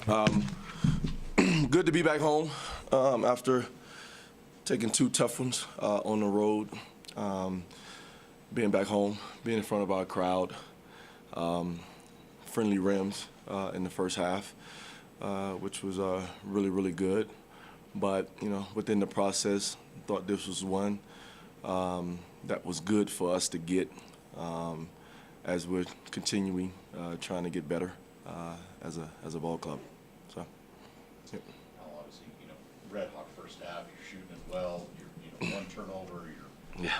Good to be back home after taking 2 tough ones on the road. Being back home, being in front of our crowd, friendly rims in the first half, which was really, really good. But, you know, within the process, thought this was one that was good for us to get as we're continuing trying to get better as a ball club. So, yep. Obviously, you know, red hot first half. You're shooting it well. You're one turnover. You're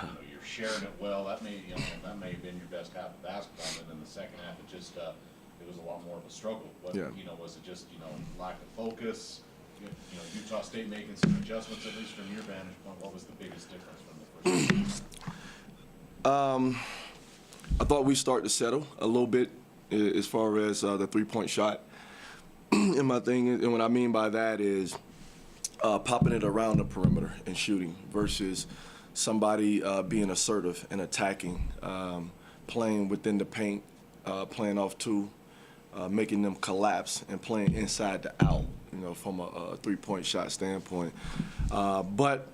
sharing it well. That may have been your best half of basketball. And then the second half, it was a lot more of a struggle. But was it just lack of focus? Utah State making some adjustments, at least from your vantage point. What was the biggest difference from the first half? I thought we started to settle a little bit as far as the 3-point shot. And my thing is, and what I mean by that is popping it around the perimeter and shooting versus somebody being assertive and attacking, playing within the paint, playing off 2, making them collapse and playing inside to out, from a 3-point shot standpoint. But,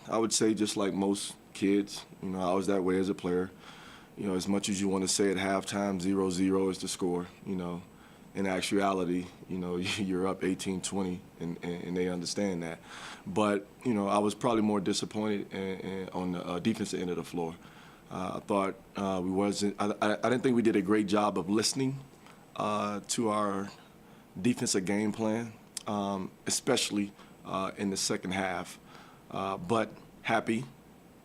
I would say just like most kids, I was that way as a player. As much as you want to say at halftime 0-0 is the score, in actuality, you're up 18-20 and they understand that. But, I was probably more disappointed on the defensive end of the floor. I thought I didn't think we did a great job of listening to our defensive game plan, especially in the second half. But happy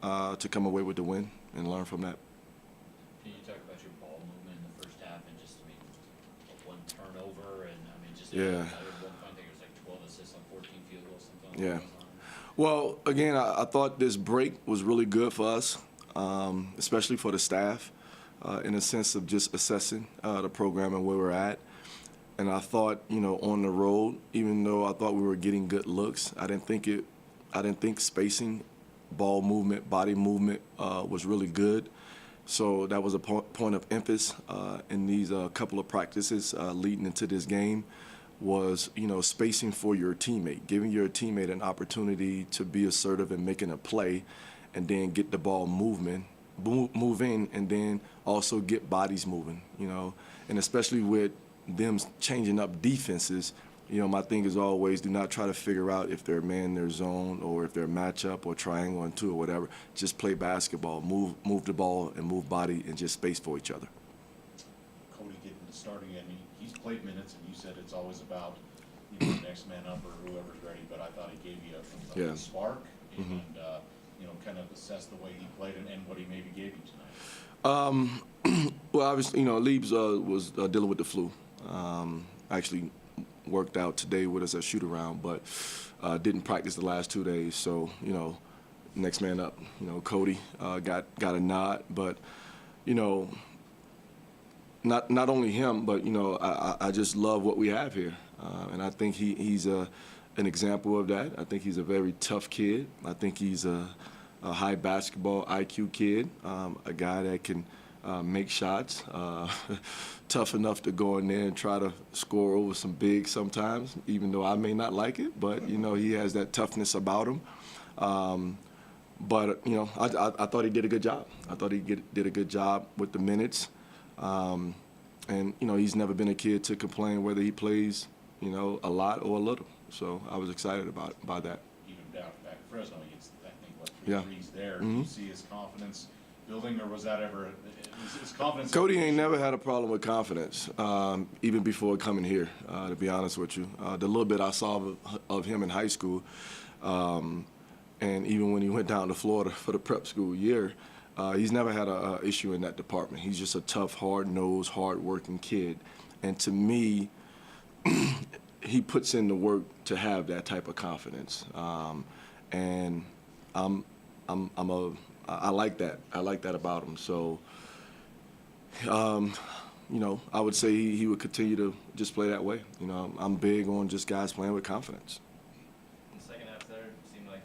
to come away with the win and learn from that. Can you talk about your ball movement in the first half and just, one turnover and, one I think it was like 12 assists on 14 field goals, something like that. Well, again, I thought this break was really good for us, especially for the staff, in a sense of just assessing the program and where we're at. And I thought, on the road, even though I thought we were getting good looks, I didn't think spacing, ball movement, body movement was really good. So that was a point of emphasis in these couple of practices leading into this game was, spacing for your teammate, giving your teammate an opportunity to be assertive and making a play and then get the ball moving, and then also get bodies moving, and especially with them changing up defenses, my thing is always do not try to figure out if they're man their zone or if they're matchup or triangle and 2 or whatever. Just play basketball, move the ball and move body and just space for each other. Cody getting the starting end, he's played minutes, and you said it's always about the next man up or whoever's ready. But I thought he gave you a spark and kind of assess the way he played and what he maybe gave you tonight. Well, obviously, Leibs was dealing with the flu. Actually worked out today with us at shoot-around, but didn't practice the last 2 days. So, next man up. Cody got a nod, but, not only him, but, I just love what we have here. And I think he's an example of that. I think he's a very tough kid. I think he's a high basketball IQ kid, a guy that can make shots, tough enough to go in there and try to score over some bigs sometimes, even though I may not like it. But, he has that toughness about him. But, I thought he did a good job. I thought he did a good job with the minutes. And, he's never been a kid to complain whether he plays, a lot or a little. So I was excited about that. Even down back at Fresno, he gets, I think, 3 threes there. Do you see his confidence building, or was that ever his confidence? Cody ain't never had a problem with confidence, even before coming here, to be honest with you. The little bit I saw of him in high school, and even when he went down to Florida for the prep school year, he's never had an issue in that department. He's just a tough, hard-nosed, hard-working kid. And to me, he puts in the work to have that type of confidence. And I like that. I like that about him. So, I would say he would continue to just play that way. I'm big on just guys playing with confidence. In the second half there, it seemed like,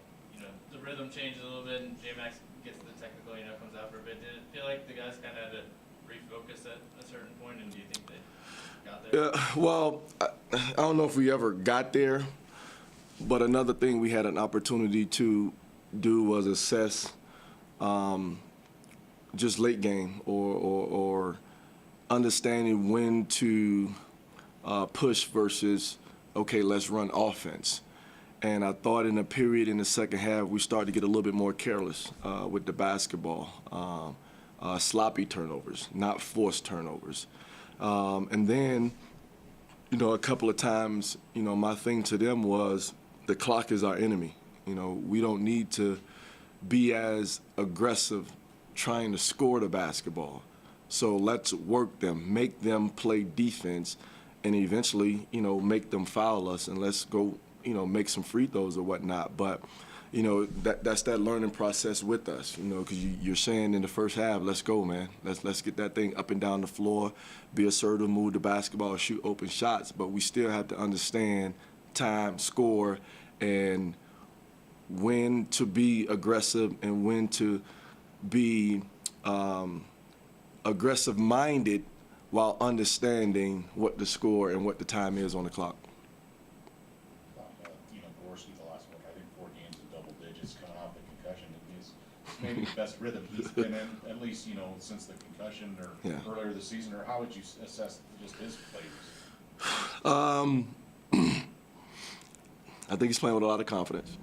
the rhythm changed a little bit and J-Max gets the technical, comes out for a bit. Did it feel like the guys kind of had to refocus at a certain point, and do you think they got there? there? Well, I don't know if we ever got there, but another thing we had an opportunity to do was assess just late game or understanding when to push versus, okay, let's run offense. And I thought in a period in the second half, we started to get a little bit more careless with the basketball. Sloppy turnovers, not forced turnovers. And then, a couple of times, my thing to them was the clock is our enemy. We don't need to be as aggressive trying to score the basketball. So let's work them, make them play defense, and eventually, make them foul us, and let's go, make some free throws or whatnot. But, that's that learning process with us, because you're saying in the first half, let's go, man. Let's get that thing up and down the floor, be assertive, move the basketball, shoot open shots. But we still have to understand time, score, and when to be aggressive and when to be aggressive-minded while understanding what the score and what the time is on the clock. Gorski, the last, I think 4 games in double digits coming off the concussion. It's maybe the best rhythm he's been in, at least, since the concussion or earlier this season, or how would you assess just his play? I think he's playing with a lot of confidence,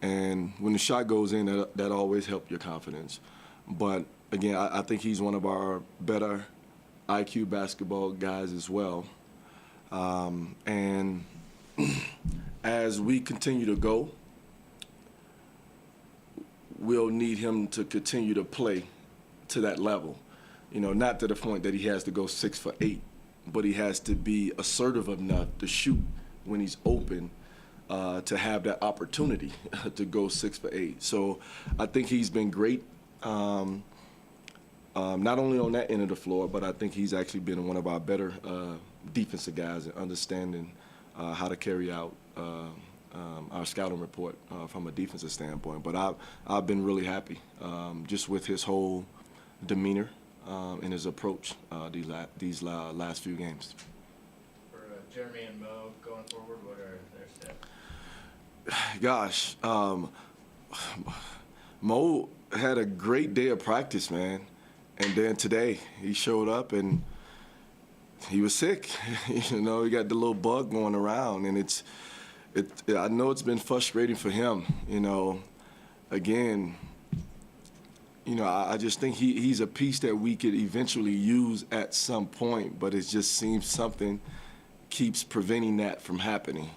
and when the shot goes in, that always helps your confidence. But again, I think he's one of our better IQ basketball guys as well. And as we continue to go, we'll need him to continue to play to that level. Not to the point that he has to go 6 for 8, but he has to be assertive enough to shoot when he's open, to have that opportunity to go 6 for 8. So I think he's been great, not only on that end of the floor, but I think he's actually been one of our better defensive guys in understanding how to carry out our scouting report from a defensive standpoint. But I've been really happy just with his whole demeanor and his approach these last few games. For Jeremy and Mo going forward, what are their steps? Gosh, Mo had a great day of practice, man. And then today he showed up and he was sick. He got the little bug going around, and I know it's been frustrating for him. Again, I just think he's a piece that we could eventually use at some point, but it just seems something keeps preventing that from happening.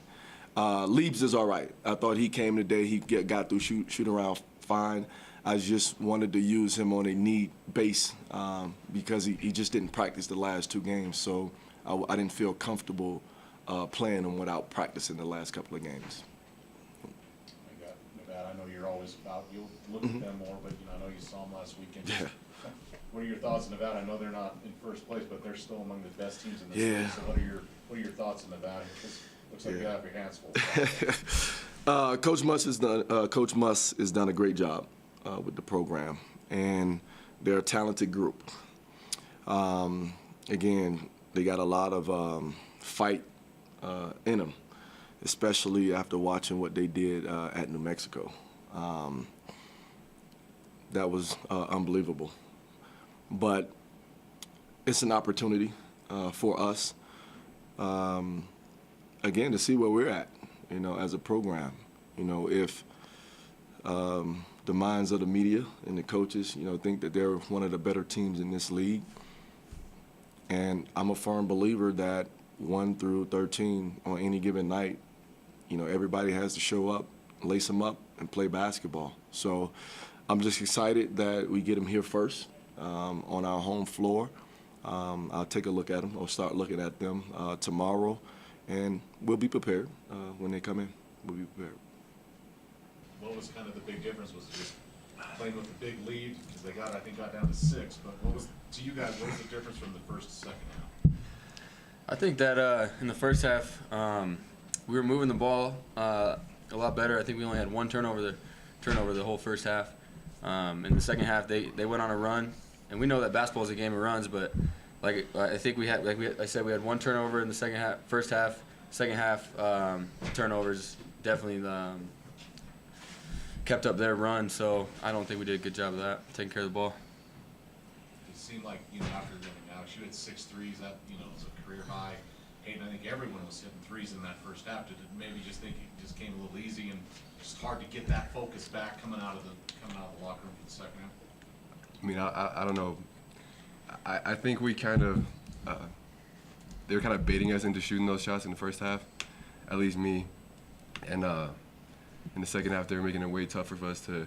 Leibs is all right. I thought he came today. He got through shooting around fine. I just wanted to use him on a need base because he just didn't practice the last 2 games. So I didn't feel comfortable playing him without practicing the last couple of games. Nevada, I know you're always you'll look at them more, but I know you saw them last weekend. Yeah. What are your thoughts on Nevada? I know they're not in first place, but they're still among the best teams in the league. So what are your thoughts on Nevada? Because looks like you have your hands full. Coach Muss has done a great job with the program, and they're a talented group. Again, they got a lot of fight in them, especially after watching what they did at New Mexico. That was unbelievable. But it's an opportunity for us, again, to see where we're at, as a program. If the minds of the media and the coaches, think that they're one of the better teams in this league. And I'm a firm believer that 1 through 13 on any given night, everybody has to show up, lace them up, and play basketball. So I'm just excited that we get them here first on our home floor. I'll take a look at them. I'll start looking at them tomorrow, and we'll be prepared when they come in. We'll be prepared. What was kind of the big difference? Was it just playing with a big lead because they got down to 6? But what was the difference from the first to second half? I think that in the first half we were moving the ball a lot better. I think we only had 1 turnover the whole first half. In the second half, they went on a run, and we know that basketball is a game of runs, but like I think I said we had one turnover in the second half, first half. Second half turnovers definitely kept up their run. So I don't think we did a good job of that, taking care of the ball. It seemed like, after now you had 6 threes, that, was a career high. Hayden, I think everyone was hitting threes in that first half. Did it maybe just think it just came a little easy and just hard to get that focus back coming out of the locker room for the second half? I mean, I don't know. I think we kind of they were kind of baiting us into shooting those shots in the first half, at least me. And in the second half, they were making it way tougher for us to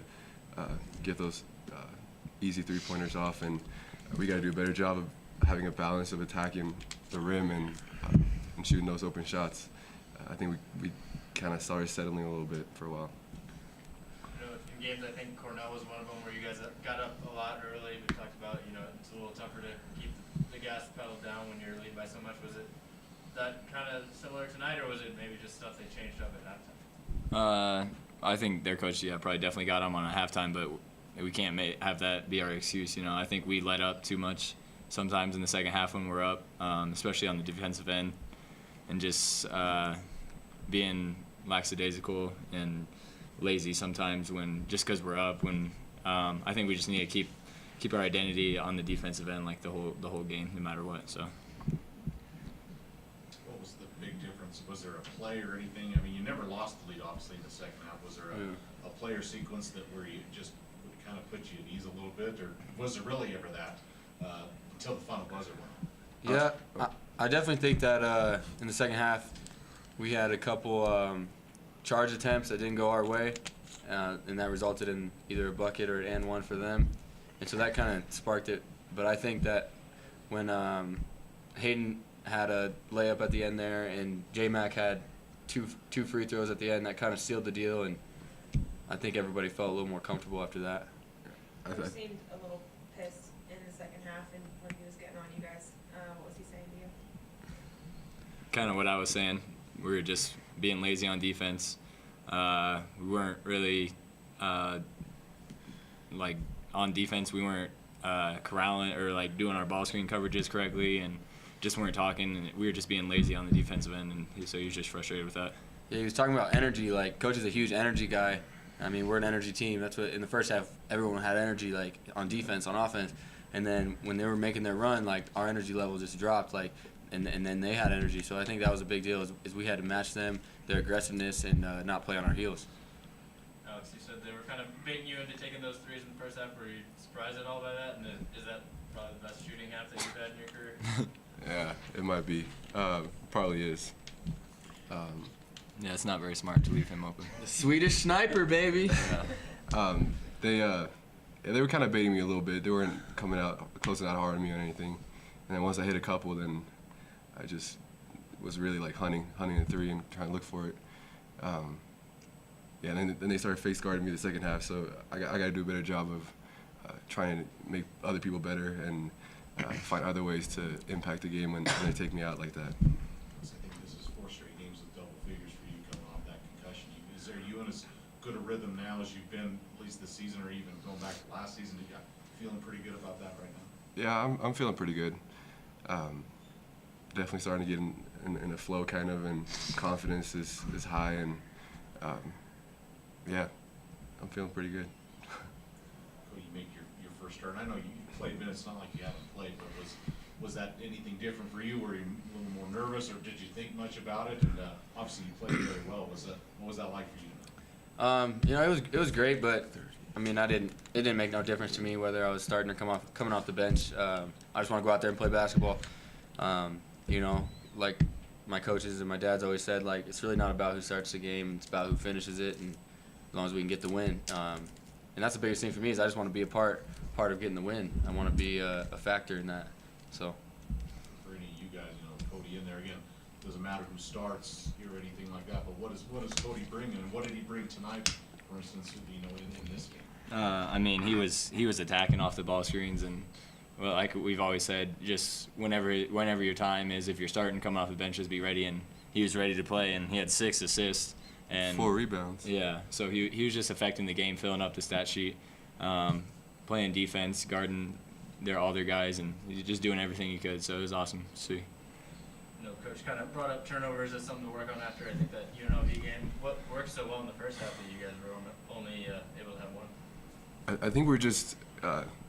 get those easy three-pointers off. And we got to do a better job of having a balance of attacking the rim and shooting those open shots. I think we kind of started settling a little bit for a while. In games, I think Cornell was one of them where you guys got up a lot early. We talked about, it's a little tougher to keep the gas pedal down when you're leading by so much. Was it that kind of similar tonight, or was it maybe just stuff they changed up at halftime? I think their coach, probably definitely got them on a halftime, but we can't have that be our excuse. I think we let up too much sometimes in the second half when we're up, especially on the defensive end, and just being lackadaisical and lazy sometimes just because we're up. When I think we just need to keep our identity on the defensive end like the whole game, no matter what. So. What was the big difference? Was there a play or anything? I mean, you never lost the lead, obviously, in the second half. Was there a play or sequence where you just would kind of put you at ease a little bit, or was there really ever that until the final buzzer went? Yeah, I definitely think that in the second half we had a couple charge attempts that didn't go our way, and that resulted in either a bucket or an and one for them, and so that kind of sparked it. But I think that when Hayden had a layup at the end there, and J-Mac had two free throws at the end, that kind of sealed the deal, and I think everybody felt a little more comfortable after that. He seemed a little pissed in the second half, and when he was getting on you guys, what was he saying to you? Kind of what I was saying. We were just being lazy on defense. We weren't really on defense. We weren't corralling or doing our ball screen coverages correctly, and just weren't talking. And we were just being lazy on the defensive end, and so he was just frustrated with that. Yeah, he was talking about energy. Coach is a huge energy guy. I mean, we're an energy team. That's what in the first half everyone had energy, on defense, on offense, and then when they were making their run, our energy level just dropped, and then they had energy. So I think that was a big deal. Is we had to match them, their aggressiveness, and not play on our heels. Alex, you said they were kind of baiting you into taking those threes in the first half. Were you surprised at all by that? And is that probably the best shooting half that you've had in your career? Yeah, it might be. Probably is. Yeah, it's not very smart to leave him open. The Swedish sniper, baby. Yeah. They were kind of baiting me a little bit. They weren't closing out hard on me or anything. And then once I hit a couple, then I just was really hunting a three and trying to look for it. Then they started face guarding me the second half. So I got to do a better job of trying to make other people better and find other ways to impact the game when they take me out like that. I think this is 4 straight games with double figures for you coming off that concussion. Is you in as good a rhythm now as you've been at least this season, or even going back to last season? You feeling pretty good about that right now? Yeah, I'm feeling pretty good. Definitely starting to get in a flow kind of, and confidence is high, and yeah, I'm feeling pretty good. Cody, you make your first start. And I know you played minutes, not like you haven't played, but was that anything different for you? Were you a little more nervous, or did you think much about it? And obviously you played very well. What was that like for you? It was great, but I mean, it didn't make no difference to me whether I was starting or coming off the bench. I just want to go out there and play basketball. Like my coaches and my dad's always said, it's really not about who starts the game; it's about who finishes it, and as long as we can get the win. And that's the biggest thing for me is I just want to be a part of getting the win. I want to be a factor in that. So. For any of you guys, Cody in there again. Doesn't matter who starts here or anything like that, but what does Cody bring, and what did he bring tonight, for instance, in this game? I mean, he was attacking off the ball screens, and well, like we've always said, just whenever your time is, if you're starting, come off the bench, just be ready. And he was ready to play, and he had 6 assists and 4 rebounds. Yeah, so he was just affecting the game, filling up the stat sheet, playing defense, guarding they're all their guys, and he's just doing everything he could. So it was awesome to see. You know, Coach kind of brought up turnovers as something to work on after, I think, that UNLV game. What worked so well in the first half that you guys were only able to have one? I think we're just,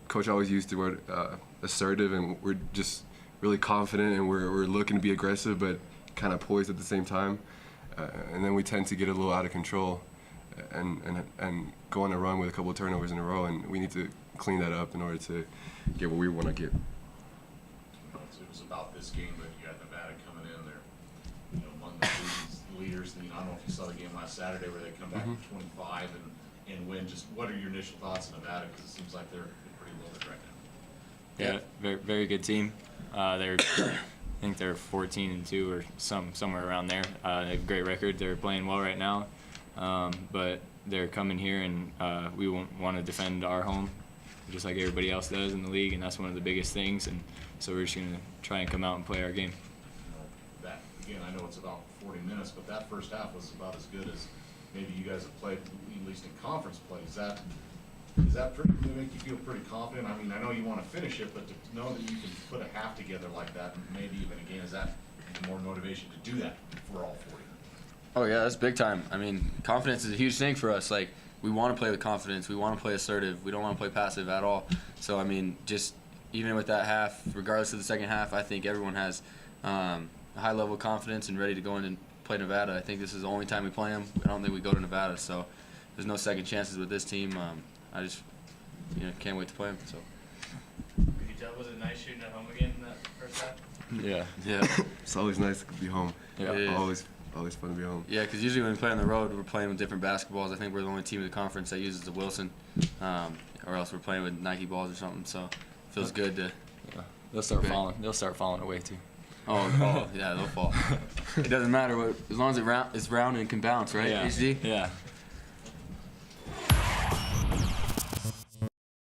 Coach always used the word assertive, and we're just really confident, and we're looking to be aggressive, but kind of poised at the same time. And then we tend to get a little out of control and go on a run with a couple of turnovers in a row, and we need to clean that up in order to get what we want to get. It was about this game, but you had Nevada coming in there, among the leaders. I don't know if you saw the game last Saturday where they come back to 25 and win. Just what are your initial thoughts on Nevada? Because it seems like they're pretty loaded right now. Yeah, very very good team. They're I think they're 14-2 or somewhere around there. They have a great record. They're playing well right now, but they're coming here, and we want to defend our home, just like everybody else does in the league, and that's one of the biggest things. And so we're just gonna try and come out and play our game. That again, I know it's about 40 minutes, but that first half was about as good as maybe you guys have played, at least in conference play. Is that pretty make you feel pretty confident? I mean, I know you want to finish it, but to know that you can put a half together like that, and maybe even a game, is that more motivation to do that for all 40? Oh yeah, that's big time. I mean, confidence is a huge thing for us. Like, we want to play with confidence. We want to play assertive. We don't want to play passive at all. So I mean, just even with that half, regardless of the second half, I think everyone has a high level of confidence and ready to go in and play Nevada. I think this is the only time we play them. I don't think we go to Nevada, so there's no second chances with this team. I just can't wait to play them. So. Could you tell, was it nice shooting at home again in that first half? Yeah. Yeah. It's always nice to be home. Yeah. Always fun to be home. Yeah, because usually when we play on the road, we're playing with different basketballs. I think we're the only team in the conference that uses the Wilson, or else we're playing with Nike balls or something. So it feels good to. Yeah. They'll start falling. They'll start falling away too. Oh, yeah, they'll fall. It doesn't matter as long as it's round and can bounce, right? Yeah. HD? Yeah.